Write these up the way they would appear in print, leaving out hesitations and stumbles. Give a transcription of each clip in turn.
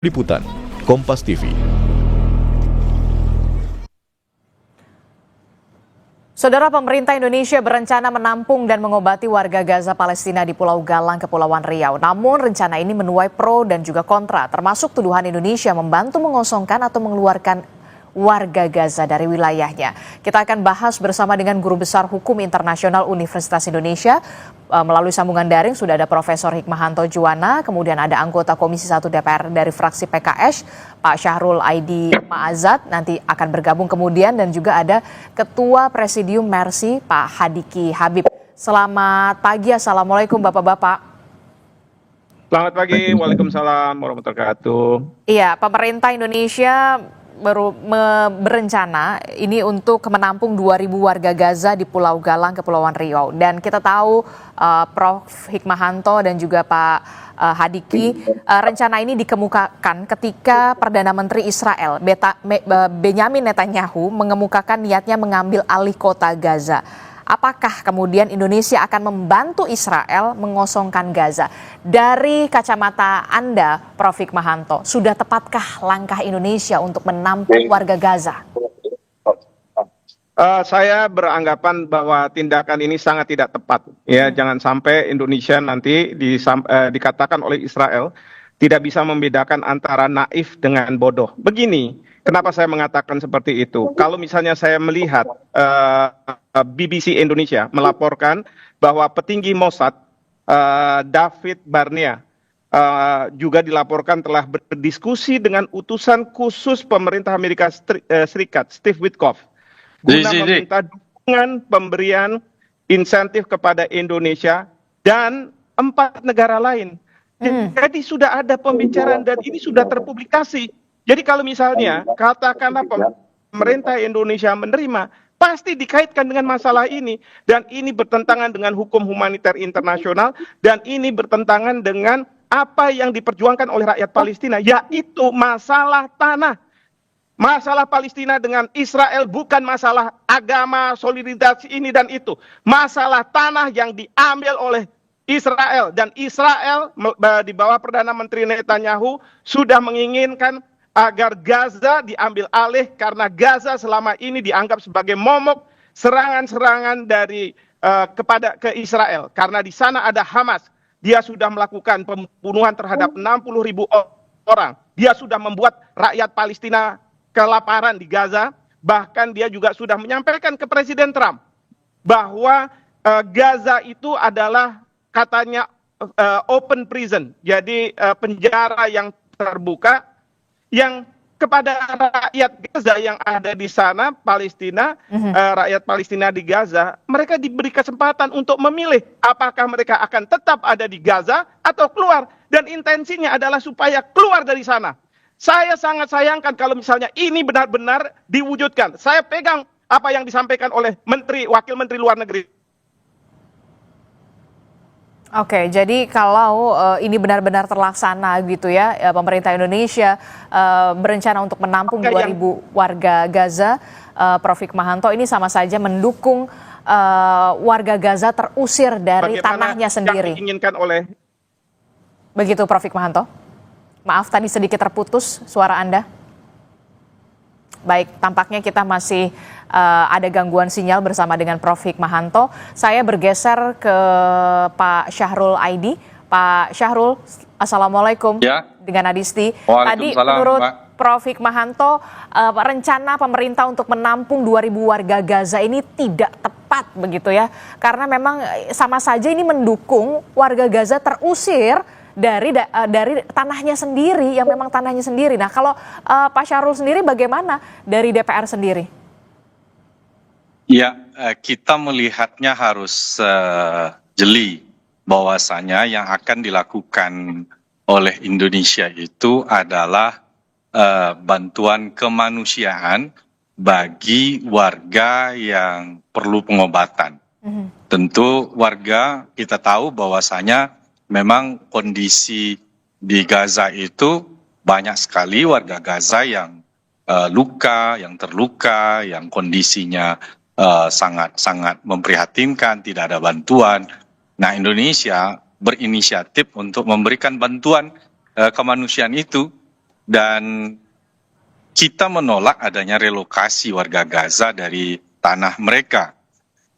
Liputan Kompas TV. Saudara, pemerintah Indonesia berencana menampung dan mengobati warga Gaza Palestina di Pulau Galang, Kepulauan Riau. Namun rencana ini menuai pro dan juga kontra, termasuk tuduhan Indonesia membantu mengosongkan atau mengeluarkan warga Gaza dari wilayahnya. Kita akan bahas bersama dengan Guru Besar Hukum Internasional Universitas Indonesia. Melalui sambungan daring sudah ada Profesor Hikmahanto Juwana, kemudian ada anggota Komisi 1 DPR dari fraksi PKS, Pak Syahrul Aidi Ma'azat, nanti akan bergabung kemudian, dan juga ada Ketua Presidium Mercy, Pak Hadiki Habib. Selamat pagi, Assalamualaikum Bapak-Bapak. Selamat pagi, Waalaikumsalam warahmatullahi wabarakatuh. Iya, pemerintah Indonesia berencana ini untuk menampung 2.000 warga Gaza di Pulau Galang, Kepulauan Riau. Dan kita tahu Prof. Hikmahanto dan juga Pak Hadiki, rencana ini dikemukakan ketika Perdana Menteri Israel Benyamin Netanyahu mengemukakan niatnya mengambil alih kota Gaza. Apakah kemudian Indonesia akan membantu Israel mengosongkan Gaza? Dari kacamata Anda, Prof. Hikmahanto, sudah tepatkah langkah Indonesia untuk menampung warga Gaza? Saya beranggapan bahwa tindakan ini sangat tidak tepat. Ya, jangan sampai Indonesia nanti dikatakan oleh Israel tidak bisa membedakan antara naif dengan bodoh. Begini, kenapa saya mengatakan seperti itu? Kalau misalnya saya melihat BBC Indonesia melaporkan bahwa petinggi Mossad David Barnea juga dilaporkan telah berdiskusi dengan utusan khusus pemerintah Amerika Serikat Steve Witkoff guna meminta dukungan pemberian insentif kepada Indonesia dan 4 negara lain. Jadi sudah ada pembicaraan dan ini sudah terpublikasi. Jadi kalau misalnya katakanlah pemerintah Indonesia menerima, pasti dikaitkan dengan masalah ini. Dan ini bertentangan dengan hukum humaniter internasional. Dan ini bertentangan dengan apa yang diperjuangkan oleh rakyat Palestina, yaitu masalah tanah. Masalah Palestina dengan Israel bukan masalah agama, solidaritas ini dan itu. Masalah tanah yang diambil oleh Israel. Dan Israel di bawah Perdana Menteri Netanyahu sudah menginginkan agar Gaza diambil alih karena Gaza selama ini dianggap sebagai momok serangan-serangan dari ke Israel. Karena di sana ada Hamas. Dia sudah melakukan pembunuhan terhadap 60.000 orang. Dia sudah membuat rakyat Palestina kelaparan di Gaza. Bahkan dia juga sudah menyampaikan ke Presiden Trump bahwa Gaza itu adalah katanya open prison. Jadi penjara yang terbuka yang kepada rakyat Gaza yang ada di sana, Palestina, rakyat Palestina di Gaza, mereka diberi kesempatan untuk memilih apakah mereka akan tetap ada di Gaza atau keluar. Dan intensinya adalah supaya keluar dari sana. Saya sangat sayangkan kalau misalnya ini benar-benar diwujudkan. Saya pegang apa yang disampaikan oleh Wakil Menteri Luar Negeri. Oke, jadi kalau ini benar-benar terlaksana gitu ya, pemerintah Indonesia berencana untuk menampung 2.000 warga Gaza, Prof. Hikmahanto, ini sama saja mendukung warga Gaza terusir dari tanahnya sendiri. Yang diinginkan oleh... Begitu, Prof. Hikmahanto. Maaf, tadi sedikit terputus suara Anda. Baik, tampaknya kita masih ada gangguan sinyal bersama dengan Prof. Hikmahanto. Saya bergeser ke Pak Syahrul Aidi. Pak Syahrul, Assalamualaikum. Ya. Dengan Adisti. Tadi Waalaikumsalam, menurut Pak. Prof. Hikmahanto, rencana pemerintah untuk menampung 2.000 warga Gaza ini tidak tepat begitu ya. Karena memang sama saja ini mendukung warga Gaza terusir dari tanahnya sendiri, yang memang tanahnya sendiri. Nah, kalau Pak Syahrul sendiri bagaimana dari DPR sendiri? Ya, kita melihatnya harus jeli bahwasanya yang akan dilakukan oleh Indonesia itu adalah bantuan kemanusiaan bagi warga yang perlu pengobatan. Tentu warga kita tahu bahwasanya memang kondisi di Gaza itu banyak sekali warga Gaza yang luka, yang terluka, yang kondisinya sangat memprihatinkan, tidak ada bantuan. Nah, Indonesia berinisiatif untuk memberikan bantuan kemanusiaan itu dan kita menolak adanya relokasi warga Gaza dari tanah mereka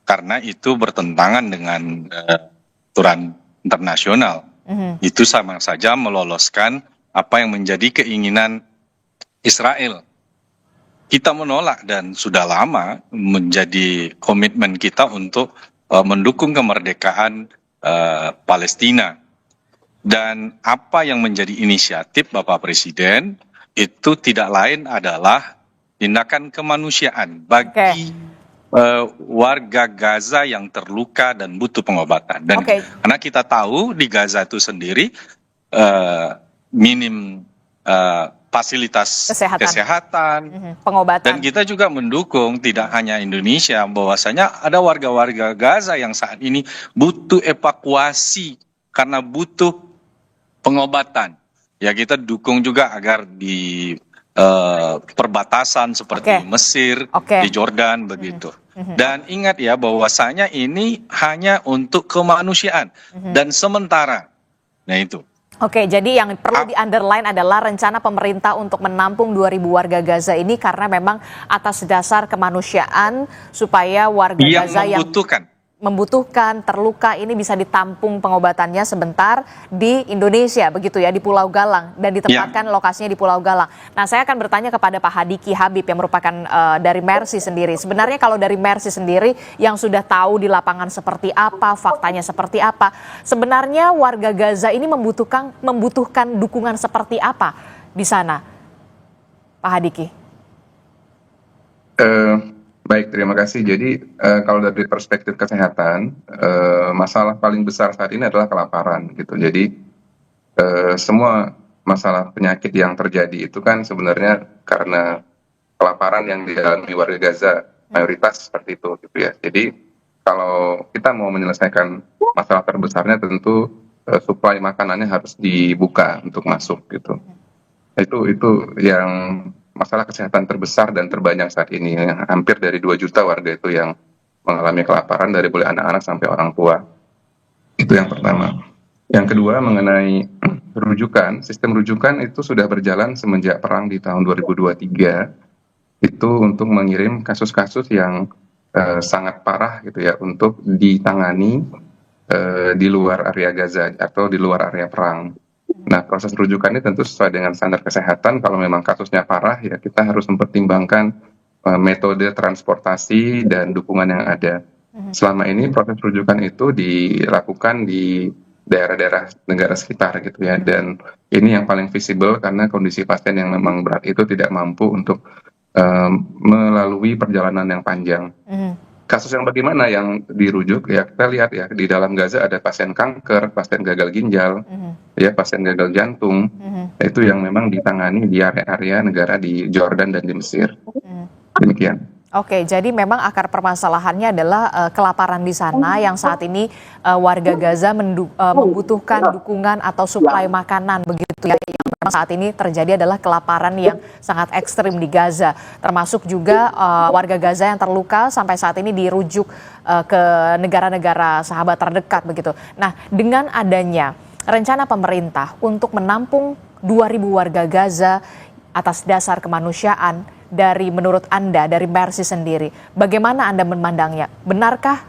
karena itu bertentangan dengan aturan internasional. Itu sama saja meloloskan apa yang menjadi keinginan Israel. Kita menolak dan sudah lama menjadi komitmen kita untuk mendukung kemerdekaan Palestina. Dan apa yang menjadi inisiatif Bapak Presiden itu tidak lain adalah tindakan kemanusiaan bagi warga Gaza yang terluka dan butuh pengobatan. Dan karena kita tahu di Gaza itu sendiri minim fasilitas kesehatan, pengobatan. Dan kita juga mendukung tidak hanya Indonesia, bahwasanya ada warga-warga Gaza yang saat ini butuh evakuasi karena butuh pengobatan. Ya kita dukung juga agar di perbatasan seperti Mesir, di Jordan begitu. Dan ingat ya bahwasanya ini hanya untuk kemanusiaan dan sementara. Nah itu. Oke, jadi yang perlu di-underline adalah rencana pemerintah untuk menampung 2.000 warga Gaza ini karena memang atas dasar kemanusiaan supaya warga Gaza yang membutuhkan, terluka ini bisa ditampung pengobatannya sebentar di Indonesia, begitu ya, di Pulau Galang dan ditempatkan lokasinya di Pulau Galang. Nah, saya akan bertanya kepada Pak Hadiki Habib yang merupakan dari Mercy sendiri. Sebenarnya kalau dari Mercy sendiri yang sudah tahu di lapangan seperti apa, faktanya seperti apa, sebenarnya warga Gaza ini membutuhkan dukungan seperti apa di sana, Pak Hadiki? Baik, terima kasih. Jadi kalau dari perspektif kesehatan, masalah paling besar saat ini adalah kelaparan, gitu. Jadi semua masalah penyakit yang terjadi itu kan sebenarnya karena kelaparan yang dialami warga Gaza, mayoritas seperti itu, gitu ya. Jadi kalau kita mau menyelesaikan masalah terbesarnya, tentu suplai makanannya harus dibuka untuk masuk, gitu. Itu yang masalah kesehatan terbesar dan terbanyak saat ini. Hampir dari 2 juta warga itu yang mengalami kelaparan, dari mulai anak-anak sampai orang tua. Itu yang pertama. Yang kedua mengenai rujukan, sistem rujukan itu sudah berjalan semenjak perang di tahun 2023. Itu untuk mengirim kasus-kasus yang sangat parah gitu ya, untuk ditangani di luar area Gaza atau di luar area perang. Nah, proses rujukan ini tentu sesuai dengan standar kesehatan. Kalau memang kasusnya parah, ya kita harus mempertimbangkan metode transportasi dan dukungan yang ada. Selama ini proses rujukan itu dilakukan di daerah-daerah negara sekitar gitu ya. Dan ini yang paling visible karena kondisi pasien yang memang berat itu tidak mampu untuk melalui perjalanan yang panjang. Kasus yang bagaimana yang dirujuk, ya kita lihat ya, di dalam Gaza ada pasien kanker, pasien gagal ginjal, ya pasien gagal jantung, itu yang memang ditangani di area-area negara di Jordan dan di Mesir. Demikian. Oke, jadi memang akar permasalahannya adalah kelaparan di sana yang saat ini warga Gaza membutuhkan dukungan atau suplai makanan, begitu ya. Yang memang saat ini terjadi adalah kelaparan yang sangat ekstrim di Gaza, termasuk juga warga Gaza yang terluka sampai saat ini dirujuk ke negara-negara sahabat terdekat, begitu. Nah, dengan adanya rencana pemerintah untuk menampung 2.000 warga Gaza atas dasar kemanusiaan, dari menurut Anda, dari Mercy sendiri, bagaimana Anda memandangnya? Benarkah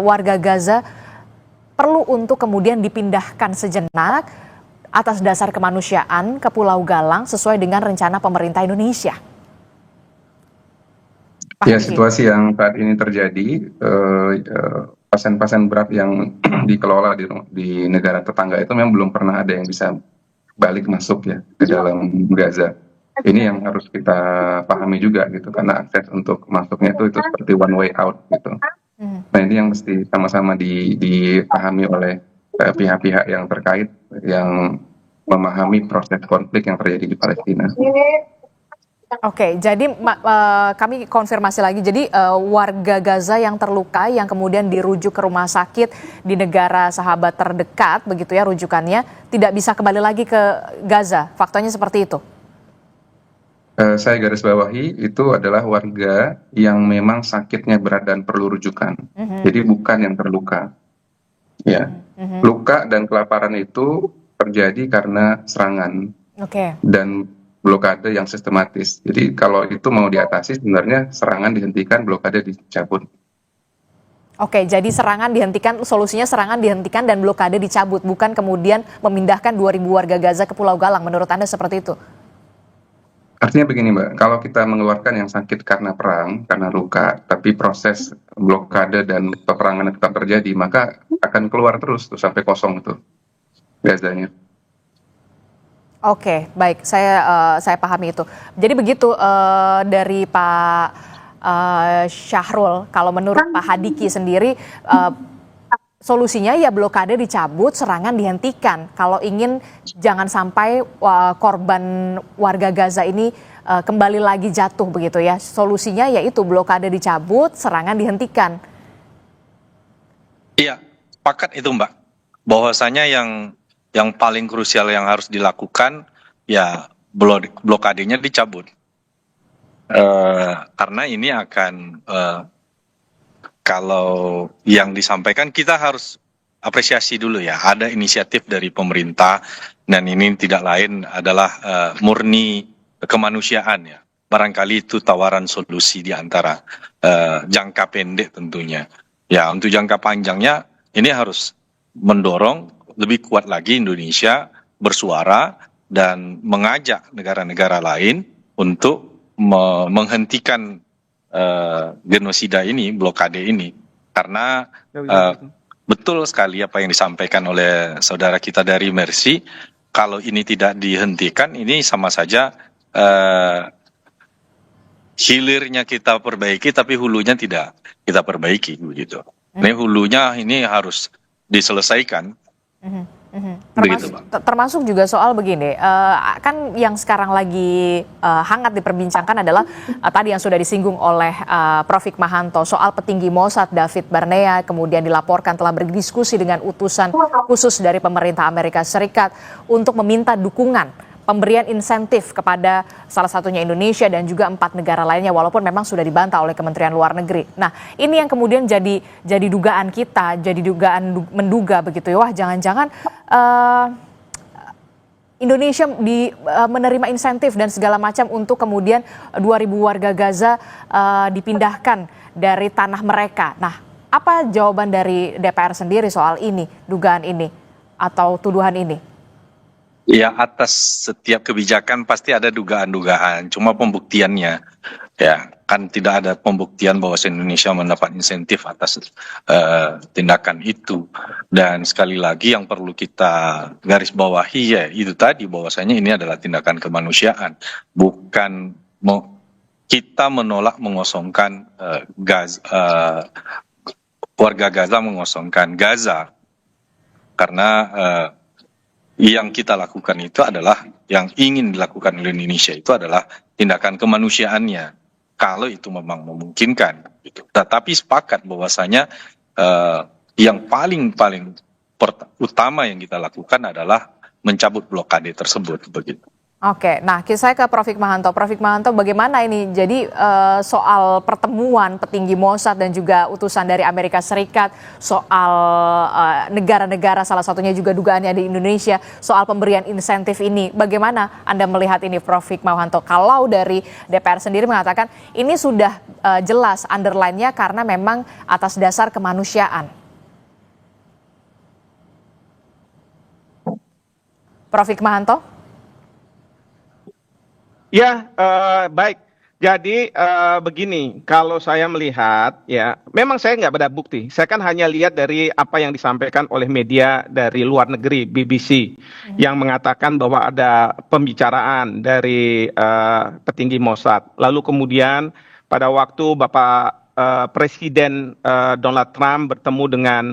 warga Gaza perlu untuk kemudian dipindahkan sejenak atas dasar kemanusiaan ke Pulau Galang sesuai dengan rencana pemerintah Indonesia? Ya, situasi yang saat ini terjadi, pasien-pasien berat yang dikelola di negara tetangga itu memang belum pernah ada yang bisa balik masuk ya ke dalam Gaza. Ini yang harus kita pahami juga gitu, karena akses untuk masuknya itu seperti one way out gitu. Nah, ini yang mesti sama-sama dipahami oleh pihak-pihak yang terkait, yang memahami proses konflik yang terjadi di Palestina. Oke, jadi kami konfirmasi lagi. Jadi warga Gaza yang terluka yang kemudian dirujuk ke rumah sakit di negara sahabat terdekat, begitu ya rujukannya, tidak bisa kembali lagi ke Gaza. Faktanya seperti itu. Saya garis bawahi itu adalah warga yang memang sakitnya berat dan perlu rujukan. Jadi bukan yang terluka. Ya, luka dan kelaparan itu terjadi karena serangan. Dan blokade yang sistematis. Jadi kalau itu mau diatasi sebenarnya serangan dihentikan, blokade dicabut. Oke, jadi serangan dihentikan, solusinya serangan dihentikan dan blokade dicabut, bukan kemudian memindahkan 2.000 warga Gaza ke Pulau Galang. Menurut Anda seperti itu? Artinya begini Mbak, kalau kita mengeluarkan yang sakit karena perang, karena luka, tapi proses blokade dan peperangan tetap terjadi, maka akan keluar terus tuh sampai kosong itu Gazanya. Oke, baik, saya pahami itu. Jadi begitu dari Pak Syahrul, kalau menurut Pak Hadiki sendiri solusinya ya blokade dicabut, serangan dihentikan. Kalau ingin jangan sampai korban warga Gaza ini kembali lagi jatuh begitu ya. Solusinya yaitu blokade dicabut, serangan dihentikan. Iya, sepakat itu Mbak. Bahwasanya yang paling krusial yang harus dilakukan ya blokadenya dicabut. Karena ini akan kalau yang disampaikan kita harus apresiasi dulu ya, ada inisiatif dari pemerintah dan ini tidak lain adalah murni kemanusiaan ya. Barangkali itu tawaran solusi di antara jangka pendek tentunya. Ya, untuk jangka panjangnya ini harus mendorong lebih kuat lagi Indonesia bersuara dan mengajak negara-negara lain untuk menghentikan genosida ini, blokade ini, karena betul sekali apa yang disampaikan oleh saudara kita dari Mercy, kalau ini tidak dihentikan, ini sama saja hilirnya kita perbaiki, tapi hulunya tidak kita perbaiki, begitu. Ini hulunya ini harus diselesaikan. Termasuk juga soal begini, kan yang sekarang lagi hangat diperbincangkan adalah tadi yang sudah disinggung oleh Prof. Hikmahanto soal petinggi Mossad David Barnea, kemudian dilaporkan telah berdiskusi dengan utusan khusus dari pemerintah Amerika Serikat untuk meminta dukungan pemberian insentif kepada salah satunya Indonesia dan juga 4 negara lainnya, walaupun memang sudah dibantah oleh Kementerian Luar Negeri. Nah, ini yang kemudian jadi dugaan kita, jadi dugaan menduga begitu ya, wah jangan-jangan Indonesia menerima insentif dan segala macam untuk kemudian 2.000 warga Gaza dipindahkan dari tanah mereka. Nah, apa jawaban dari DPR sendiri soal ini, dugaan ini atau tuduhan ini? Ya, atas setiap kebijakan pasti ada dugaan-dugaan, cuma pembuktiannya ya kan tidak ada pembuktian bahwa Indonesia mendapat insentif atas tindakan itu. Dan sekali lagi yang perlu kita garis bawahi ya itu tadi, bahwasanya ini adalah tindakan kemanusiaan, bukan kita menolak mengosongkan warga Gaza, mengosongkan Gaza, karena yang kita lakukan itu adalah, yang ingin dilakukan oleh Indonesia itu adalah tindakan kemanusiaannya, kalau itu memang memungkinkan. Gitu. Tetapi sepakat bahwasanya yang paling utama yang kita lakukan adalah mencabut blokade tersebut, begitu. Oke, nah saya ke Prof. Hikmahanto. Prof. Hikmahanto, bagaimana ini? Jadi soal pertemuan petinggi Mossad dan juga utusan dari Amerika Serikat, soal negara-negara salah satunya juga dugaannya di Indonesia, soal pemberian insentif ini, bagaimana Anda melihat ini, Prof. Hikmahanto? Kalau dari DPR sendiri mengatakan ini sudah jelas underline-nya karena memang atas dasar kemanusiaan. Prof. Hikmahanto? Ya, baik. Jadi begini, kalau saya melihat, ya, memang saya nggak ada bukti. Saya kan hanya lihat dari apa yang disampaikan oleh media dari luar negeri, BBC, yang mengatakan bahwa ada pembicaraan dari petinggi Mossad. Lalu kemudian pada waktu Bapak Presiden Donald Trump bertemu dengan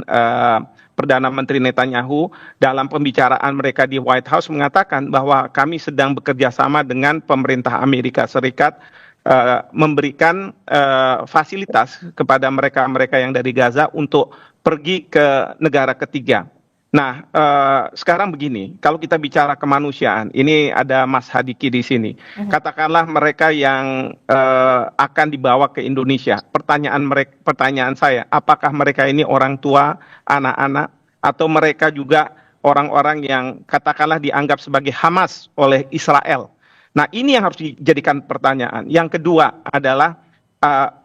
Perdana Menteri Netanyahu, dalam pembicaraan mereka di White House mengatakan bahwa kami sedang bekerja sama dengan pemerintah Amerika Serikat memberikan fasilitas kepada mereka-mereka yang dari Gaza untuk pergi ke negara ketiga. Nah, sekarang begini, kalau kita bicara kemanusiaan, ini ada Mas Hadiki di sini. Katakanlah mereka yang akan dibawa ke Indonesia. Pertanyaan saya, apakah mereka ini orang tua, anak-anak, atau mereka juga orang-orang yang katakanlah dianggap sebagai Hamas oleh Israel? Nah, ini yang harus dijadikan pertanyaan. Yang kedua adalah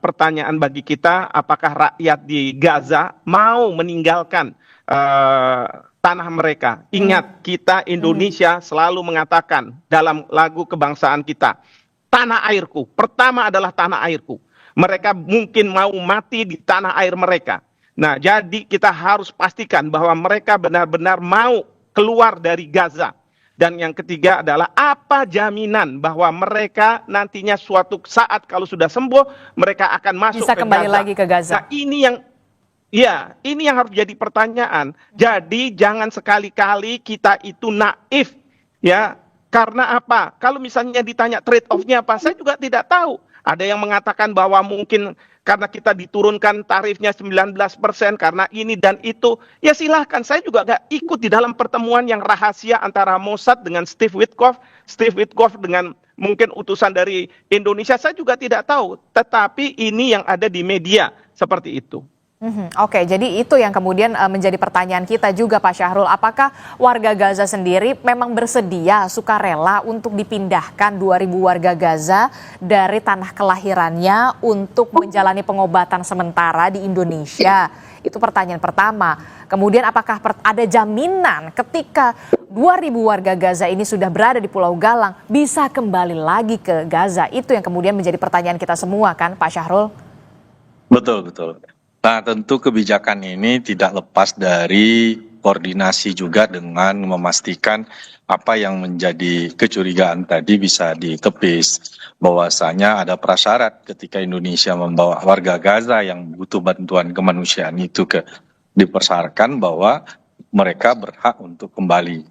pertanyaan bagi kita, apakah rakyat di Gaza mau meninggalkan tanah mereka? Ingat, kita Indonesia selalu mengatakan dalam lagu kebangsaan kita, tanah airku. Pertama adalah tanah airku. Mereka mungkin mau mati di tanah air mereka. Nah, jadi kita harus pastikan bahwa mereka benar-benar mau keluar dari Gaza. Dan yang ketiga adalah apa jaminan bahwa mereka nantinya suatu saat kalau sudah sembuh mereka akan masuk Bisa ke kembali Gaza. lagi ke Gaza. Nah, ini yang harus jadi pertanyaan. Jadi jangan sekali-kali kita itu naif, ya. Karena apa? Kalau misalnya ditanya trade off-nya apa, saya juga tidak tahu. Ada yang mengatakan bahwa mungkin karena kita diturunkan tarifnya 19% karena ini dan itu. Ya silahkan, saya juga nggak ikut di dalam pertemuan yang rahasia antara Mossad dengan Steve Witkoff dengan mungkin utusan dari Indonesia, saya juga tidak tahu. Tetapi ini yang ada di media, seperti itu. Oke, jadi itu yang kemudian menjadi pertanyaan kita juga Pak Syahrul. Apakah warga Gaza sendiri memang bersedia, sukarela untuk dipindahkan 2.000 warga Gaza dari tanah kelahirannya untuk menjalani pengobatan sementara di Indonesia? Itu pertanyaan pertama. Kemudian apakah ada jaminan ketika 2.000 warga Gaza ini sudah berada di Pulau Galang bisa kembali lagi ke Gaza? Itu yang kemudian menjadi pertanyaan kita semua kan Pak Syahrul? Betul. Nah, tentu kebijakan ini tidak lepas dari koordinasi juga dengan memastikan apa yang menjadi kecurigaan tadi bisa ditepis. Bahwasanya ada prasyarat ketika Indonesia membawa warga Gaza yang butuh bantuan kemanusiaan itu dipersyaratkan bahwa mereka berhak untuk kembali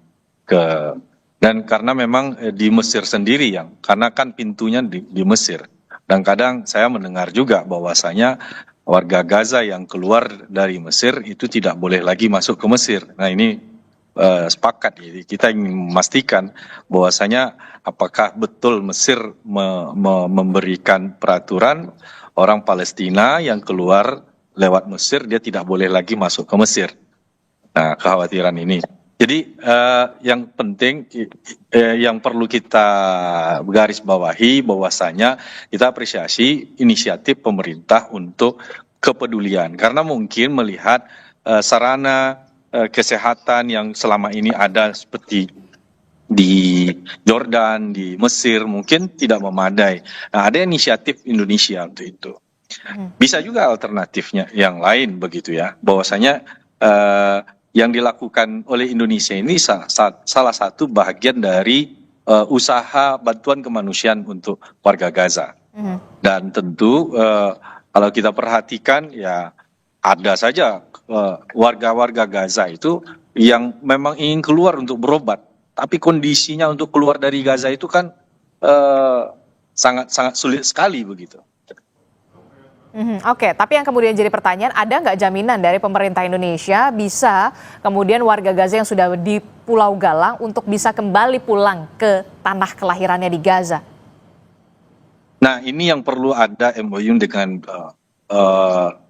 dan karena memang di Mesir sendiri karena kan pintunya di Mesir. Dan kadang saya mendengar juga bahwasanya warga Gaza yang keluar dari Mesir itu tidak boleh lagi masuk ke Mesir. Nah, ini sepakat, jadi kita ingin memastikan bahwasanya apakah betul Mesir memberikan peraturan orang Palestina yang keluar lewat Mesir dia tidak boleh lagi masuk ke Mesir. Nah, kekhawatiran ini. Jadi yang penting yang perlu kita garis bawahi bahwasanya kita apresiasi inisiatif pemerintah untuk kepedulian karena mungkin melihat sarana kesehatan yang selama ini ada seperti di Jordan, di Mesir mungkin tidak memadai. Nah, ada inisiatif Indonesia untuk itu. Bisa juga alternatifnya yang lain begitu ya, bahwasanya yang dilakukan oleh Indonesia ini salah satu bagian dari usaha bantuan kemanusiaan untuk warga Gaza. Dan tentu kalau kita perhatikan ya ada saja warga-warga Gaza itu yang memang ingin keluar untuk berobat, tapi kondisinya untuk keluar dari Gaza itu kan sangat sulit sekali begitu. Oke, tapi yang kemudian jadi pertanyaan, ada nggak jaminan dari pemerintah Indonesia bisa kemudian warga Gaza yang sudah di Pulau Galang untuk bisa kembali pulang ke tanah kelahirannya di Gaza? Nah, ini yang perlu ada MOU dengan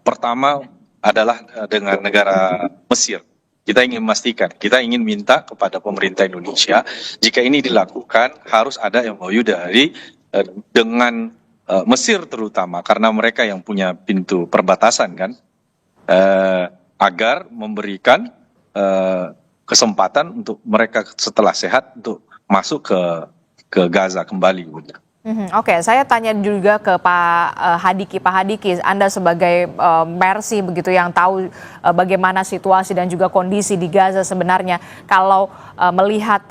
pertama adalah dengan negara Mesir. Kita ingin memastikan, kita ingin minta kepada pemerintah Indonesia, jika ini dilakukan harus ada MOU dengan Mesir terutama karena mereka yang punya pintu perbatasan kan, agar memberikan kesempatan untuk mereka setelah sehat untuk masuk ke Gaza kembali. Oke, saya tanya juga ke Pak Hadiki. Pak Hadiki, Anda sebagai Mercy begitu yang tahu bagaimana situasi dan juga kondisi di Gaza sebenarnya, kalau melihat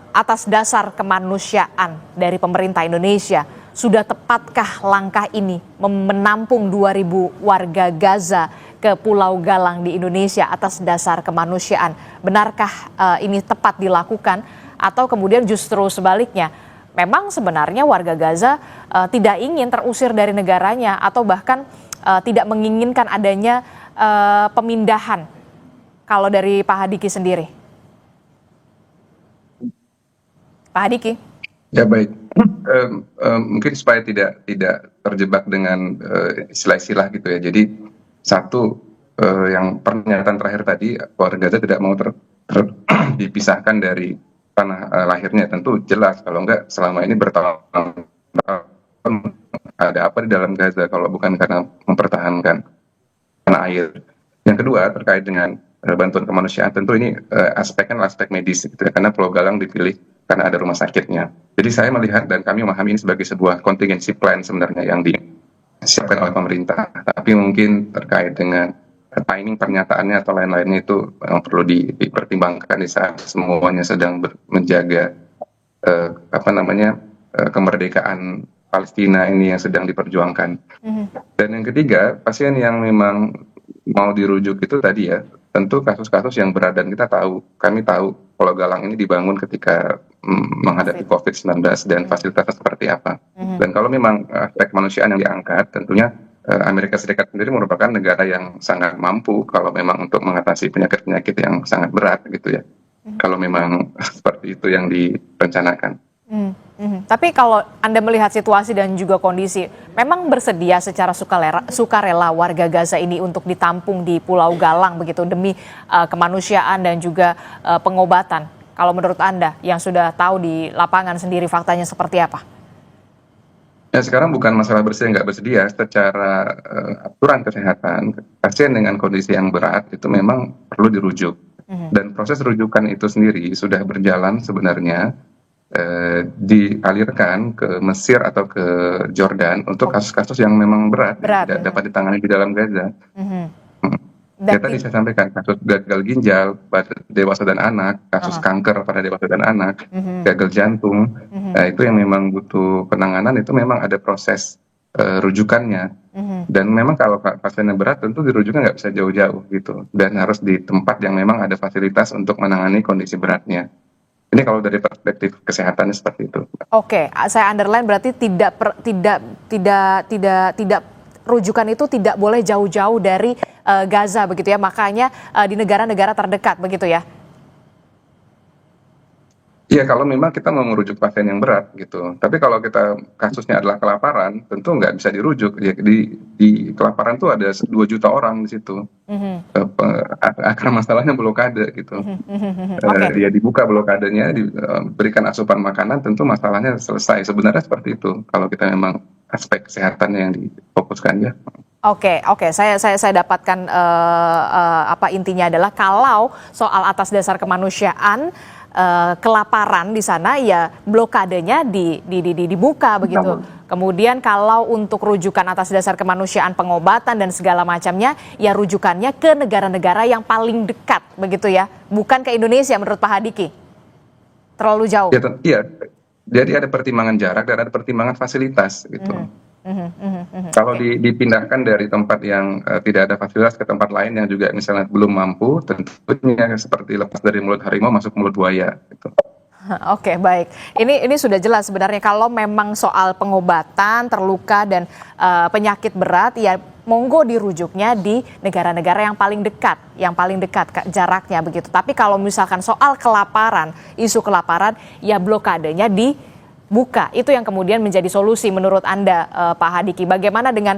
atas dasar kemanusiaan dari pemerintah Indonesia, sudah tepatkah langkah ini menampung 2.000 warga Gaza ke Pulau Galang di Indonesia atas dasar kemanusiaan? Benarkah ini tepat dilakukan atau kemudian justru sebaliknya? Memang sebenarnya warga Gaza tidak ingin terusir dari negaranya atau bahkan tidak menginginkan adanya pemindahan. Kalau dari Pak Hadiki sendiri. Pak Hadiki. Ya baik. Mungkin supaya tidak terjebak dengan istilah-istilah gitu ya. Jadi satu, yang pernyataan terakhir tadi, warga Gaza tidak mau dipisahkan dari tanah lahirnya, tentu jelas. Kalau enggak selama ini bertahun-tahun ada apa di dalam Gaza kalau bukan karena mempertahankan tanah air. Yang kedua terkait dengan bantuan kemanusiaan, tentu ini aspeknya aspek medis gitu ya, karena Pulau Galang dipilih karena ada rumah sakitnya. Jadi saya melihat dan kami memahami ini sebagai sebuah contingency plan sebenarnya yang disiapkan oleh pemerintah. Tapi mungkin terkait dengan timing pernyataannya atau lain-lainnya itu perlu dipertimbangkan di saat semuanya sedang menjaga kemerdekaan Palestina ini yang sedang diperjuangkan. Dan yang ketiga, pasien yang memang mau dirujuk itu tadi ya, tentu kasus-kasus yang berat, dan kami tahu Pulau Galang ini dibangun ketika menghadapi COVID-19 dan fasilitasnya seperti apa. Dan kalau memang aspek kemanusiaan yang diangkat, tentunya Amerika Serikat sendiri merupakan negara yang sangat mampu kalau memang untuk mengatasi penyakit-penyakit yang sangat berat gitu ya. Kalau memang seperti itu yang direncanakan. Tapi kalau Anda melihat situasi dan juga kondisi, memang bersedia secara sukarela warga Gaza ini untuk ditampung di Pulau Galang begitu demi kemanusiaan dan juga pengobatan. Kalau menurut Anda yang sudah tahu di lapangan sendiri faktanya seperti apa? Ya, sekarang bukan masalah bersedia nggak bersedia, secara aturan kesehatan pasien dengan kondisi yang berat itu memang perlu dirujuk. Dan proses rujukan itu sendiri sudah berjalan sebenarnya. Dialirkan ke Mesir atau ke Jordan untuk kasus-kasus yang memang berat. Tidak dapat ditangani di dalam Gaza. Ya, tadi saya sampaikan kasus gagal ginjal pada dewasa dan anak, kasus kanker pada dewasa dan anak, gagal jantung, itu yang memang butuh penanganan, itu memang ada proses rujukannya. Dan memang kalau pasiennya berat tentu dirujuknya nggak bisa jauh-jauh gitu, dan harus di tempat yang memang ada fasilitas untuk menangani kondisi beratnya. Ini kalau dari perspektif kesehatan seperti itu. Oke, saya underline berarti tidak rujukan itu tidak boleh jauh-jauh dari Gaza begitu ya. Makanya di negara-negara terdekat begitu ya. Iya, kalau memang kita mau merujuk pasien yang berat gitu. Tapi kalau kita kasusnya adalah kelaparan, tentu nggak bisa dirujuk. Ya, di kelaparan tuh ada 2 juta orang di situ. Akar masalahnya blokade gitu. Ya dibuka blokadenya, diberikan asupan makanan, tentu masalahnya selesai. Sebenarnya seperti itu. Kalau kita memang aspek kesehatannya yang difokuskan ya. Oke, saya dapatkan apa intinya adalah kalau soal atas dasar kemanusiaan, kelaparan di sana ya blokadenya dibuka begitu. Kemudian kalau untuk rujukan atas dasar kemanusiaan, pengobatan dan segala macamnya ya rujukannya ke negara-negara yang paling dekat begitu ya, bukan ke Indonesia menurut Pak Hadiki. Terlalu jauh. Iya. Jadi ada pertimbangan jarak dan ada pertimbangan fasilitas gitu. Kalau dipindahkan dari tempat yang tidak ada fasilitas ke tempat lain yang juga misalnya belum mampu, tentunya seperti lepas dari mulut harimau masuk mulut buaya gitu. Oke, baik. Ini sudah jelas sebenarnya kalau memang soal pengobatan, terluka dan penyakit berat ya monggo dirujuknya di negara-negara yang paling dekat jaraknya begitu. Tapi kalau misalkan soal kelaparan, isu kelaparan ya blokadenya dibuka. Itu yang kemudian menjadi solusi menurut Anda, Pak Hadiki. Bagaimana dengan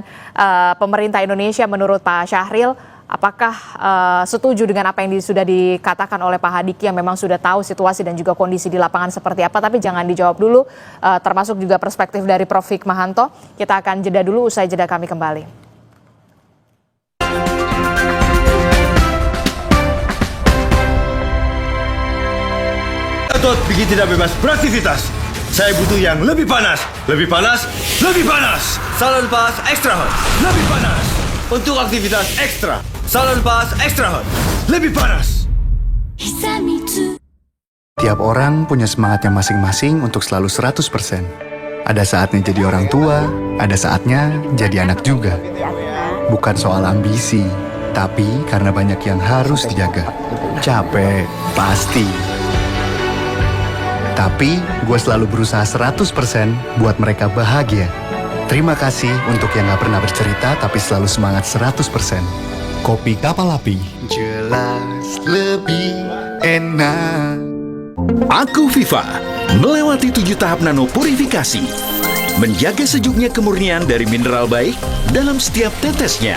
pemerintah Indonesia menurut Pak Syahril? Apakah setuju dengan apa yang sudah dikatakan oleh Pak Hadiki yang memang sudah tahu situasi dan juga kondisi di lapangan seperti apa? Tapi jangan dijawab dulu, termasuk juga perspektif dari Prof. Hikmahanto. Kita akan jeda dulu, usai jeda kami kembali. Gatot bikin tidak bebas beraktivitas. Saya butuh yang lebih panas, lebih panas, lebih panas. Salon Pas Extra Hot, lebih panas. Untuk aktivitas ekstra, Salon Pas Extra Hot, lebih panas. Tiap orang punya semangatnya masing-masing untuk selalu 100%. Ada saatnya jadi orang tua, ada saatnya jadi anak juga. Bukan soal ambisi, tapi karena banyak yang harus dijaga. Capek, pasti. Tapi gue selalu berusaha 100% buat mereka bahagia. Terima kasih untuk yang gak pernah bercerita tapi selalu semangat 100%. Kopi Kapal Api. Jelas lebih enak. Aku Viva melewati 7 tahap nano purifikasi, menjaga sejuknya kemurnian dari mineral baik dalam setiap tetesnya.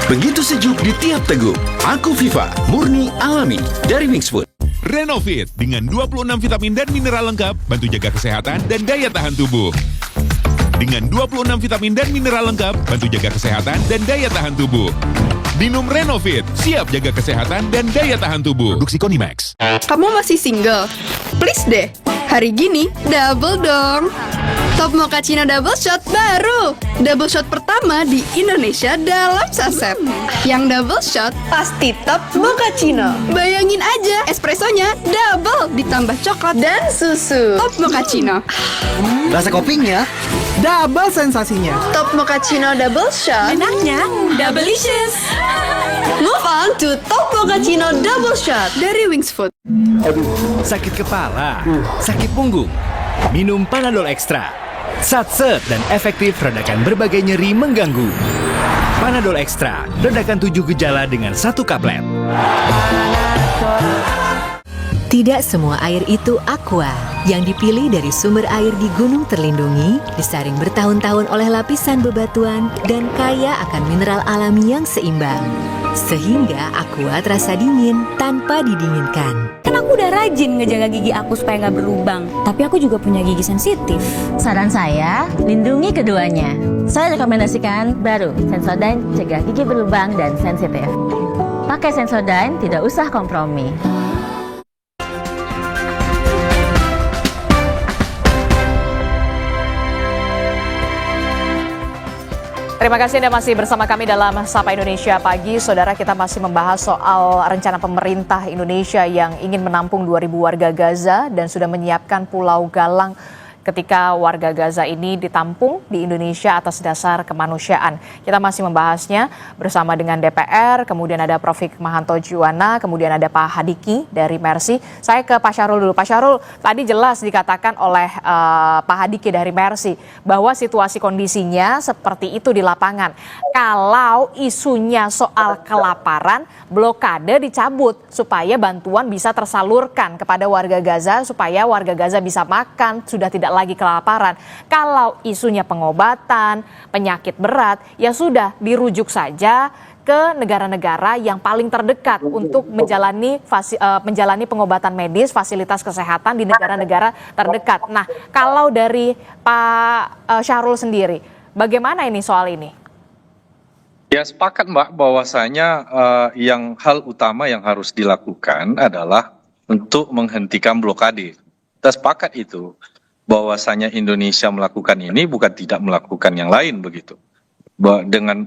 Begitu sejuk di tiap teguk. Aku Viva murni alami dari Wings Food. Renovit dengan 26 vitamin dan mineral lengkap, bantu jaga kesehatan dan daya tahan tubuh. Dengan 26 vitamin dan mineral lengkap, bantu jaga kesehatan dan daya tahan tubuh. Minum Renovit, siap jaga kesehatan dan daya tahan tubuh. Produksi Konimax. Kamu masih single? Please deh, hari gini double dong. Top Mochaccino Double Shot baru. Double shot pertama di Indonesia dalam saset. Yang double shot pasti Top Mochaccino. Bayangin aja, espressonya double ditambah coklat dan susu. Top Mochaccino. Rasa kopinya, double sensasinya. Top Mochaccino Double Shot. Enaknya doubleicious. Move on to Top Mochaccino Double Shot dari Wings Food. Sakit kepala, sakit punggung, minum Panadol Extra. Satset dan efektif redakan berbagai nyeri mengganggu. Panadol Extra, redakan 7 gejala dengan 1 kaplet. Tidak semua air itu aqua. Yang dipilih dari sumber air di gunung terlindungi, disaring bertahun-tahun oleh lapisan bebatuan, dan kaya akan mineral alami yang seimbang. Sehingga aqua terasa dingin tanpa didinginkan. Kan aku udah rajin ngejaga gigi aku supaya nggak berlubang. Tapi aku juga punya gigi sensitif. Saran saya, lindungi keduanya. Saya rekomendasikan baru Sensodyne cegah gigi berlubang dan sensitif. Pakai Sensodyne, tidak usah kompromi. Terima kasih Anda masih bersama kami dalam Sapa Indonesia Pagi. Saudara, kita masih membahas soal rencana pemerintah Indonesia yang ingin menampung 2.000 warga Gaza dan sudah menyiapkan Pulau Galang ketika warga Gaza ini ditampung di Indonesia atas dasar kemanusiaan. Kita masih membahasnya bersama dengan DPR, kemudian ada Prof. Hikmahanto Juwana, kemudian ada Pak Hadiki dari Mercy. Saya ke Pak Syahrul dulu. Pak Syahrul, tadi jelas dikatakan oleh Pak Hadiki dari Mercy bahwa situasi kondisinya seperti itu di lapangan. Kalau isunya soal kelaparan, blokade dicabut supaya bantuan bisa tersalurkan kepada warga Gaza, supaya warga Gaza bisa makan, sudah tidak lagi kelaparan. Kalau isunya pengobatan, penyakit berat, ya sudah dirujuk saja ke negara-negara yang paling terdekat untuk menjalani pengobatan medis, fasilitas kesehatan di negara-negara terdekat. Nah, kalau dari Pak Syahrul sendiri, bagaimana ini soal ini? Ya, sepakat Mbak bahwasanya yang hal utama yang harus dilakukan adalah untuk menghentikan blokade. Kita sepakat itu. Bahwasanya Indonesia melakukan ini bukan tidak melakukan yang lain begitu. Dengan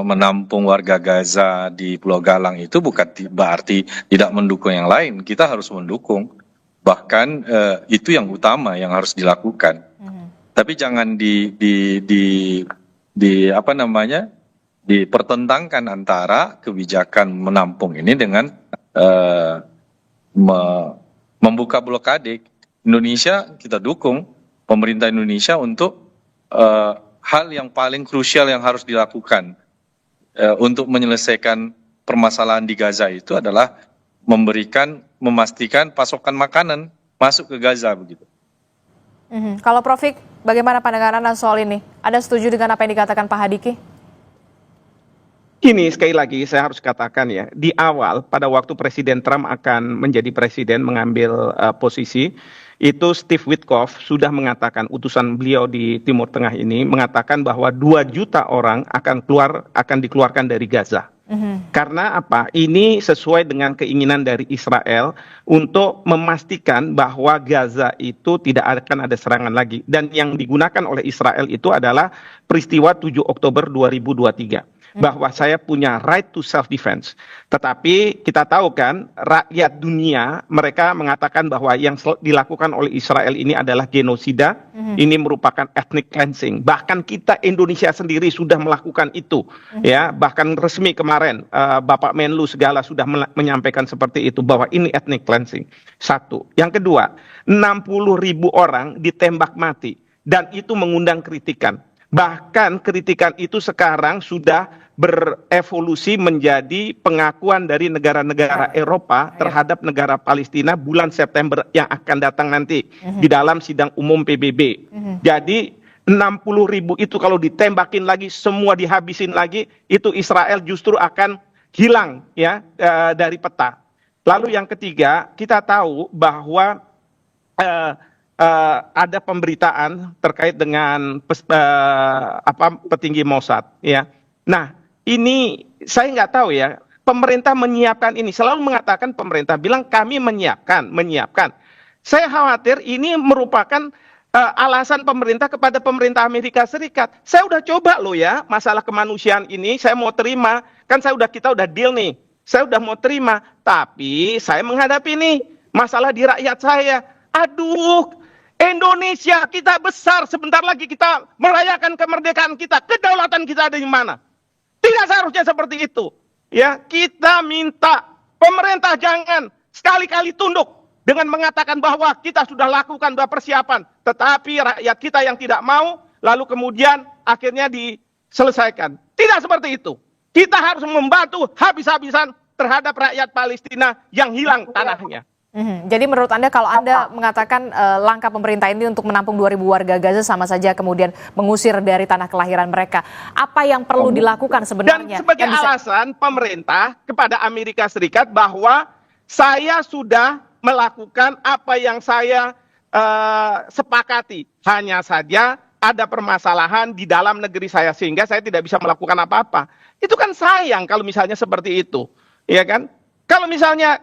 menampung warga Gaza di Pulau Galang itu bukan berarti tidak mendukung yang lain. Kita harus mendukung. Bahkan itu yang utama yang harus dilakukan. Tapi jangan dipertentangkan antara kebijakan menampung ini dengan membuka blokade. Indonesia kita dukung pemerintah Indonesia untuk hal yang paling krusial yang harus dilakukan untuk menyelesaikan permasalahan di Gaza itu adalah memastikan pasokan makanan masuk ke Gaza begitu. Kalau Prof. Bagaimana pandangan Anda soal ini? Ada setuju dengan apa yang dikatakan Pak Hadiki? Ini sekali lagi saya harus katakan ya, di awal pada waktu Presiden Trump akan menjadi presiden mengambil posisi, itu Steve Witkoff sudah mengatakan, utusan beliau di Timur Tengah ini mengatakan bahwa 2 juta orang akan dikeluarkan dari Gaza. Karena apa? Ini sesuai dengan keinginan dari Israel untuk memastikan bahwa Gaza itu tidak akan ada serangan lagi. Dan yang digunakan oleh Israel itu adalah peristiwa 7 Oktober 2023. Bahwa saya punya right to self-defense. Tetapi kita tahu kan, rakyat dunia mereka mengatakan bahwa yang dilakukan oleh Israel ini adalah genosida, ini merupakan ethnic cleansing. Bahkan kita Indonesia sendiri sudah melakukan itu. Ya, bahkan resmi kemarin Bapak Menlu segala sudah menyampaikan seperti itu, bahwa ini ethnic cleansing. Satu. Yang kedua, 60.000 orang ditembak mati. Dan itu mengundang kritikan. Bahkan kritikan itu sekarang sudah berevolusi menjadi pengakuan dari negara-negara Eropa terhadap negara Palestina bulan September yang akan datang nanti di dalam sidang umum PBB. Jadi 60.000 itu kalau ditembakin lagi, semua dihabisin lagi, itu Israel justru akan hilang ya dari peta. Lalu yang ketiga, kita tahu bahwa ada pemberitaan terkait dengan petinggi Mossad, ya. Nah, ini saya nggak tahu ya. Pemerintah menyiapkan ini, selalu mengatakan pemerintah bilang kami menyiapkan. Saya khawatir ini merupakan alasan pemerintah kepada pemerintah Amerika Serikat. Saya udah coba loh ya, masalah kemanusiaan ini saya mau terima, kan kita udah deal nih. Saya udah mau terima, tapi saya menghadapi nih masalah di rakyat saya. Aduh, Indonesia kita besar, sebentar lagi kita merayakan kemerdekaan kita, kedaulatan kita ada di mana? Tidak seharusnya seperti itu. Ya, kita minta pemerintah jangan sekali-kali tunduk dengan mengatakan bahwa kita sudah lakukan persiapan, tetapi rakyat kita yang tidak mau, lalu kemudian akhirnya diselesaikan. Tidak seperti itu. Kita harus membantu habis-habisan terhadap rakyat Palestina yang hilang tanahnya. Jadi menurut Anda, kalau Anda mengatakan langkah pemerintah ini untuk menampung 2.000 warga Gaza sama saja kemudian mengusir dari tanah kelahiran mereka, apa yang perlu dilakukan sebenarnya? Dan sebagai alasan pemerintah kepada Amerika Serikat bahwa saya sudah melakukan apa yang saya sepakati, hanya saja ada permasalahan di dalam negeri saya sehingga saya tidak bisa melakukan apa-apa. Itu kan sayang kalau misalnya seperti itu, ya kan? Kalau misalnya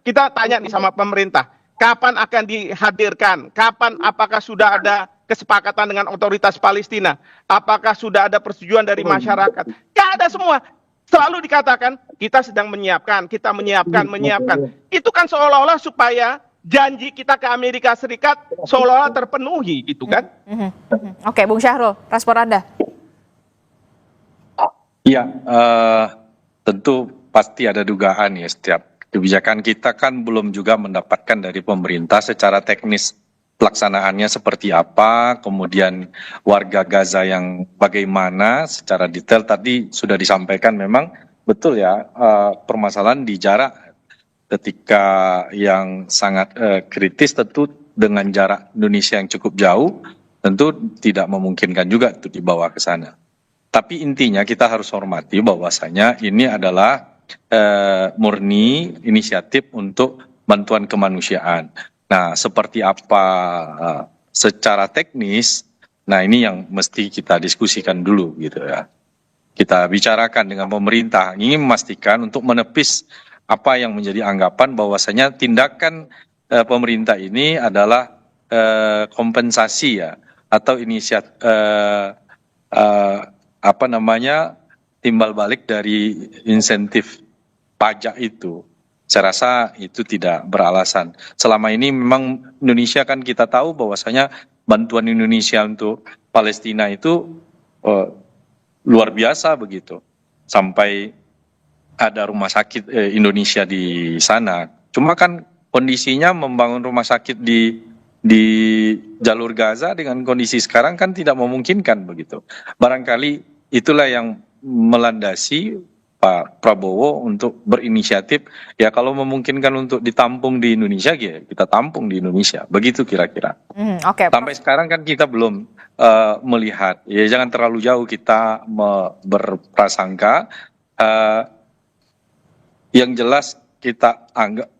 kita tanya nih sama pemerintah, kapan akan dihadirkan? Kapan, apakah sudah ada kesepakatan dengan otoritas Palestina? Apakah sudah ada persetujuan dari masyarakat? Gak ada semua. Selalu dikatakan kita sedang menyiapkan. Itu kan seolah-olah supaya janji kita ke Amerika Serikat seolah-olah terpenuhi, gitu kan? Oke, Bung Syahrul, respon Anda. Ya, tentu pasti ada dugaan ya, setiap kebijakan kita kan belum juga mendapatkan dari pemerintah secara teknis pelaksanaannya seperti apa, kemudian warga Gaza yang bagaimana secara detail. Tadi sudah disampaikan memang betul ya, permasalahan di jarak, ketika yang sangat kritis tentu dengan jarak Indonesia yang cukup jauh tentu tidak memungkinkan juga untuk dibawa ke sana. Tapi intinya kita harus hormati bahwasanya ini adalah murni inisiatif untuk bantuan kemanusiaan. Nah, seperti apa secara teknis, nah ini yang mesti kita diskusikan dulu gitu ya. Kita bicarakan dengan pemerintah, ingin memastikan untuk menepis apa yang menjadi anggapan bahwasanya tindakan pemerintah ini adalah kompensasi ya, atau inisiatif timbal balik dari insentif pajak itu. Saya rasa itu tidak beralasan. Selama ini memang Indonesia kan kita tahu bahwasanya bantuan Indonesia untuk Palestina itu luar biasa begitu. Sampai ada rumah sakit Indonesia di sana. Cuma kan kondisinya membangun rumah sakit di jalur Gaza dengan kondisi sekarang kan tidak memungkinkan begitu. Barangkali itulah yang melandasi Pak Prabowo untuk berinisiatif, ya kalau memungkinkan untuk ditampung di Indonesia, ya kita tampung di Indonesia, begitu kira-kira. Sampai sekarang kan kita belum melihat, ya jangan terlalu jauh kita berprasangka. Yang jelas kita anggap,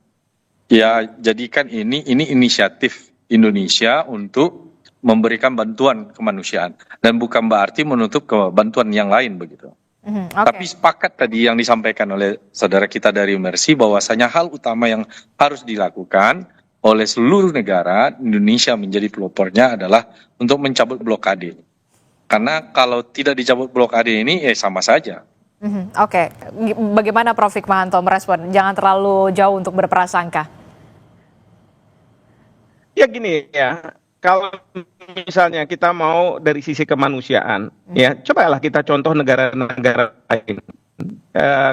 ya jadikan ini inisiatif Indonesia untuk memberikan bantuan kemanusiaan dan bukan berarti menutup ke bantuan yang lain begitu. Tapi sepakat tadi yang disampaikan oleh saudara kita dari Mercy bahwasanya hal utama yang harus dilakukan oleh seluruh negara, Indonesia menjadi pelopornya adalah untuk mencabut blokade. Karena kalau tidak dicabut blokade ini sama saja. Bagaimana Prof. Hikmahanto merespon? Jangan terlalu jauh untuk berprasangka. Ya gini ya. Kalau misalnya kita mau dari sisi kemanusiaan, ya cobalah kita contoh negara-negara lain.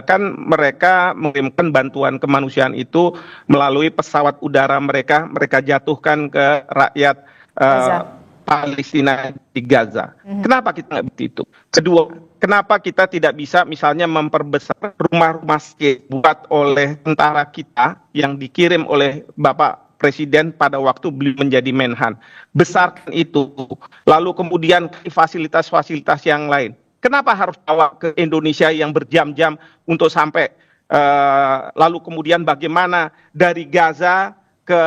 Kan mereka mengirimkan bantuan kemanusiaan itu melalui pesawat udara mereka jatuhkan ke rakyat Palestina di Gaza. Kenapa kita nggak begitu? Kedua, kenapa kita tidak bisa misalnya memperbesar rumah-rumah sakit buat oleh tentara kita yang dikirim oleh Bapak Presiden pada waktu beliau menjadi Menhan. Besarkan itu. Lalu kemudian fasilitas-fasilitas yang lain. Kenapa harus bawa ke Indonesia yang berjam-jam untuk sampai lalu kemudian bagaimana dari Gaza ke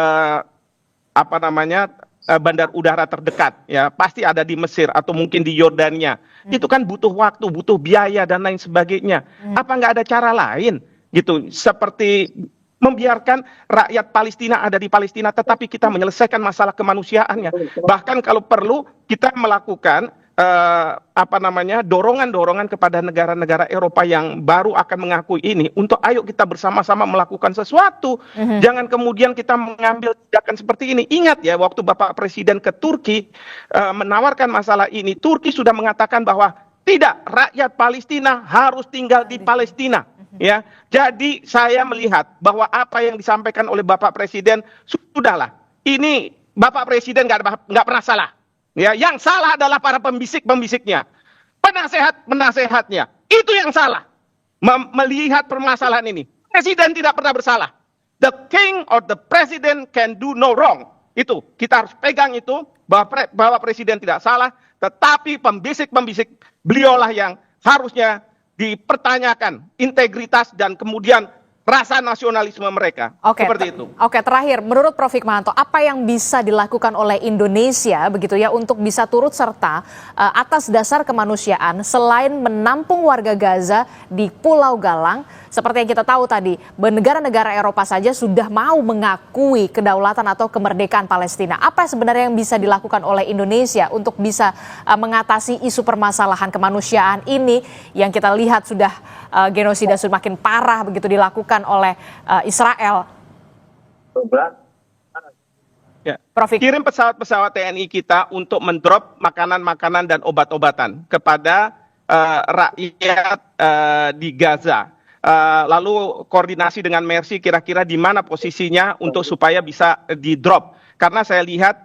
bandar udara terdekat, ya pasti ada di Mesir atau mungkin di Yordania. Itu kan butuh waktu, butuh biaya dan lain sebagainya. Apa nggak ada cara lain gitu, seperti membiarkan rakyat Palestina ada di Palestina, tetapi kita menyelesaikan masalah kemanusiaannya. Bahkan kalau perlu kita melakukan dorongan-dorongan kepada negara-negara Eropa yang baru akan mengakui ini untuk ayo kita bersama-sama melakukan sesuatu. Jangan kemudian kita mengambil tindakan seperti ini. Ingat ya, waktu Bapak Presiden ke Turki menawarkan masalah ini, Turki sudah mengatakan bahwa tidak, rakyat Palestina harus tinggal di Palestina. Ya, jadi saya melihat bahwa apa yang disampaikan oleh Bapak Presiden sudahlah. Ini Bapak Presiden nggak pernah salah. Ya, yang salah adalah para pembisik-pembisiknya, penasehat-penasehatnya. Itu yang salah. Melihat permasalahan ini, Presiden tidak pernah bersalah. The king or the president can do no wrong. Itu kita harus pegang itu, bahwa Presiden tidak salah, tetapi pembisik-pembisik beliaulah yang harusnya dipertanyakan integritas dan kemudian rasa nasionalisme mereka. Seperti itu. Oke, terakhir, menurut Prof. Hikmahanto, apa yang bisa dilakukan oleh Indonesia begitu ya untuk bisa turut serta atas dasar kemanusiaan selain menampung warga Gaza di Pulau Galang? Seperti yang kita tahu tadi, negara-negara Eropa saja sudah mau mengakui kedaulatan atau kemerdekaan Palestina. Apa sebenarnya yang bisa dilakukan oleh Indonesia untuk bisa mengatasi isu permasalahan kemanusiaan ini yang kita lihat sudah genosida semakin parah begitu dilakukan oleh Israel? Ya. Kirim pesawat-pesawat TNI kita untuk mendrop makanan-makanan dan obat-obatan kepada rakyat di Gaza. Lalu koordinasi dengan Mercy kira-kira di mana posisinya untuk supaya bisa di-drop. Karena saya lihat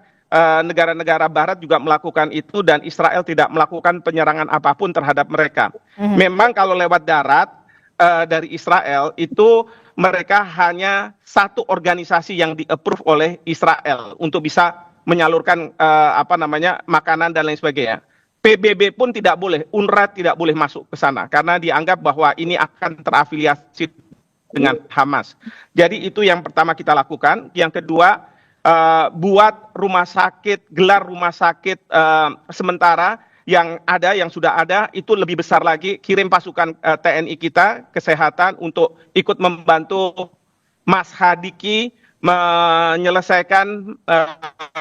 negara-negara Barat juga melakukan itu dan Israel tidak melakukan penyerangan apapun terhadap mereka. Memang kalau lewat darat dari Israel itu mereka hanya satu organisasi yang di-approve oleh Israel untuk bisa menyalurkan makanan dan lain sebagainya. PBB pun tidak boleh, UNRWA tidak boleh masuk ke sana karena dianggap bahwa ini akan terafiliasi dengan Hamas. Jadi itu yang pertama kita lakukan. Yang kedua, buat rumah sakit, gelar rumah sakit sementara yang sudah ada itu lebih besar lagi, kirim pasukan TNI kita kesehatan untuk ikut membantu Mas Hadiki menyelesaikan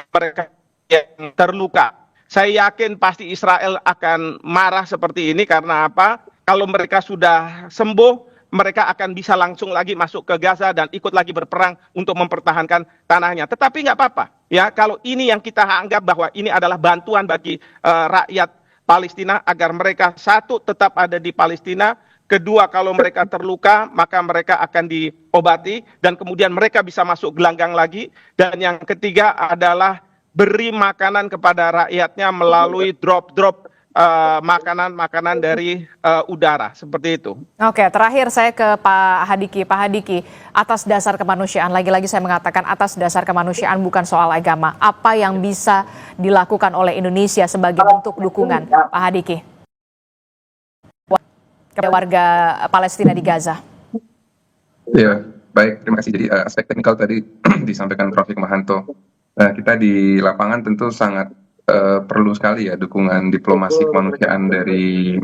mereka yang terluka. Saya yakin pasti Israel akan marah seperti ini karena apa? Kalau mereka sudah sembuh, mereka akan bisa langsung lagi masuk ke Gaza dan ikut lagi berperang untuk mempertahankan tanahnya. Tetapi nggak apa-apa, ya. Kalau ini yang kita anggap bahwa ini adalah bantuan bagi rakyat Palestina agar mereka satu tetap ada di Palestina, kedua kalau mereka terluka maka mereka akan diobati dan kemudian mereka bisa masuk gelanggang lagi, dan yang ketiga adalah beri makanan kepada rakyatnya melalui drop-drop makanan-makanan dari udara, seperti itu. Oke, terakhir saya ke Pak Hadiki. Pak Hadiki, atas dasar kemanusiaan, lagi-lagi saya mengatakan atas dasar kemanusiaan bukan soal agama. Apa yang bisa dilakukan oleh Indonesia sebagai bentuk dukungan, Pak Hadiki, kepada warga Palestina di Gaza? Ya, baik, terima kasih. Jadi aspek teknikal tadi disampaikan Prof. Hikmahanto. Kita di lapangan tentu sangat perlu sekali ya dukungan diplomasi kemanusiaan dari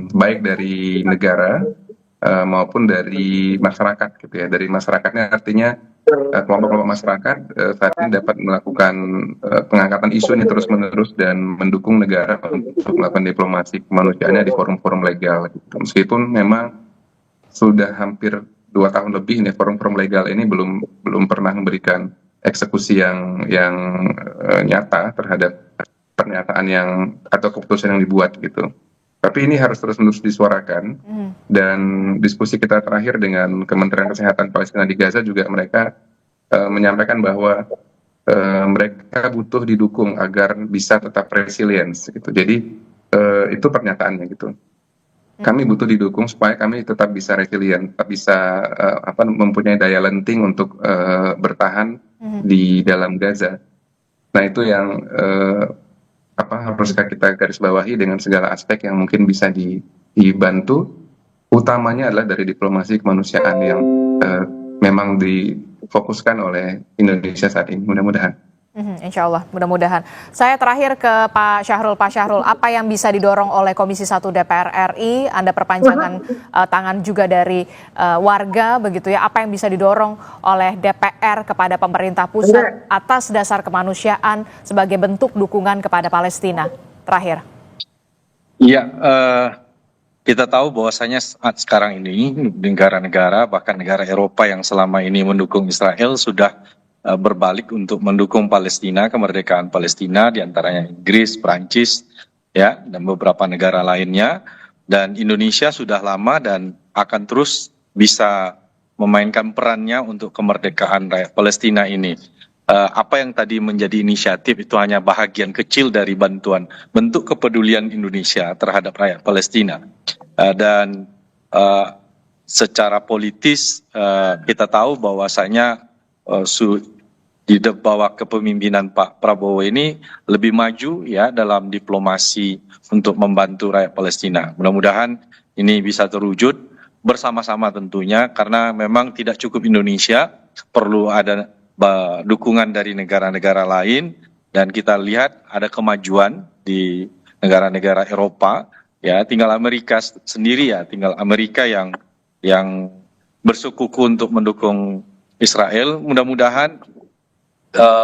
baik dari negara maupun dari masyarakat gitu ya. Dari masyarakatnya artinya kelompok-kelompok masyarakat saat ini dapat melakukan pengangkatan isu ini terus-menerus dan mendukung negara untuk melakukan diplomasi kemanusiaannya di forum-forum legal gitu. Meskipun memang sudah hampir 2 tahun lebih nih forum-forum legal ini belum pernah memberikan eksekusi yang nyata terhadap pernyataan atau keputusan yang dibuat gitu. Tapi ini harus terus-menerus disuarakan. Dan diskusi kita terakhir dengan Kementerian Kesehatan Palestina di Gaza juga mereka menyampaikan bahwa mereka butuh didukung agar bisa tetap resilience gitu. Jadi itu pernyataannya gitu. Kami butuh didukung supaya kami tetap bisa resilient, tetap bisa mempunyai daya lenting untuk bertahan di dalam Gaza. Nah itu yang harus kita garis bawahi dengan segala aspek yang mungkin bisa dibantu utamanya adalah dari diplomasi kemanusiaan yang memang difokuskan oleh Indonesia saat ini, mudah-mudahan. Insya Allah, mudah-mudahan. Saya terakhir ke Pak Syahrul. Pak Syahrul, apa yang bisa didorong oleh Komisi 1 DPR RI? Anda perpanjangan tangan juga dari warga, begitu ya. Apa yang bisa didorong oleh DPR kepada pemerintah pusat atas dasar kemanusiaan sebagai bentuk dukungan kepada Palestina? Terakhir. Iya, kita tahu bahwasanya saat sekarang ini negara-negara, bahkan negara Eropa yang selama ini mendukung Israel sudah berbalik untuk mendukung Palestina, kemerdekaan Palestina, diantaranya Inggris, Prancis, ya, dan beberapa negara lainnya. Dan Indonesia sudah lama dan akan terus bisa memainkan perannya untuk kemerdekaan rakyat Palestina ini. Apa yang tadi menjadi inisiatif itu hanya bahagian kecil dari bantuan bentuk kepedulian Indonesia terhadap rakyat Palestina. Dan secara politis kita tahu bahwasanya di bawah kepemimpinan Pak Prabowo ini lebih maju ya dalam diplomasi untuk membantu rakyat Palestina. Mudah-mudahan ini bisa terwujud bersama-sama tentunya, karena memang tidak cukup Indonesia, perlu ada dukungan dari negara-negara lain, dan kita lihat ada kemajuan di negara-negara Eropa, ya tinggal Amerika sendiri ya, tinggal Amerika yang bersikukuh untuk mendukung Israel. Mudah-mudahan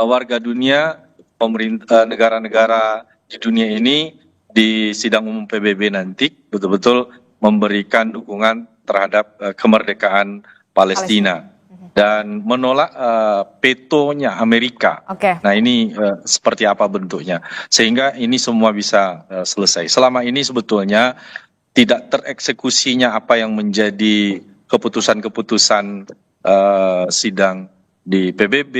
warga dunia, pemerintah, negara-negara di dunia ini di sidang umum PBB nanti betul-betul memberikan dukungan terhadap kemerdekaan Palestina dan menolak vetonya Amerika. Nah ini seperti apa bentuknya, sehingga ini semua bisa selesai. Selama ini sebetulnya tidak tereksekusinya apa yang menjadi keputusan-keputusan sidang di PBB,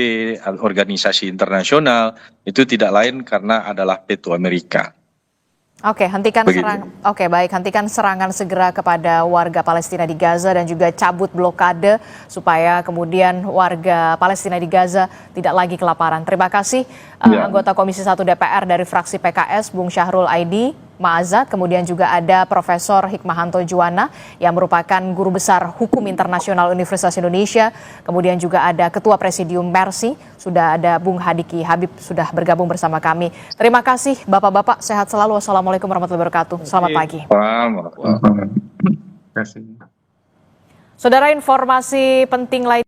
organisasi internasional, itu tidak lain karena adalah veto Amerika. Hentikan serangan segera kepada warga Palestina di Gaza dan juga cabut blokade supaya kemudian warga Palestina di Gaza tidak lagi kelaparan. Terima kasih anggota Komisi 1 DPR dari fraksi PKS, Bung Syahrul Aidi Ma'azat, kemudian juga ada Profesor Hikmahanto Juwana yang merupakan Guru Besar Hukum Internasional Universitas Indonesia, kemudian juga ada Ketua Presidium Mercy, sudah ada Bung Hadiki Habib sudah bergabung bersama kami. Terima kasih Bapak-Bapak, sehat selalu. Wassalamualaikum warahmatullahi wabarakatuh. Selamat pagi. Terima kasih. Saudara, informasi penting lain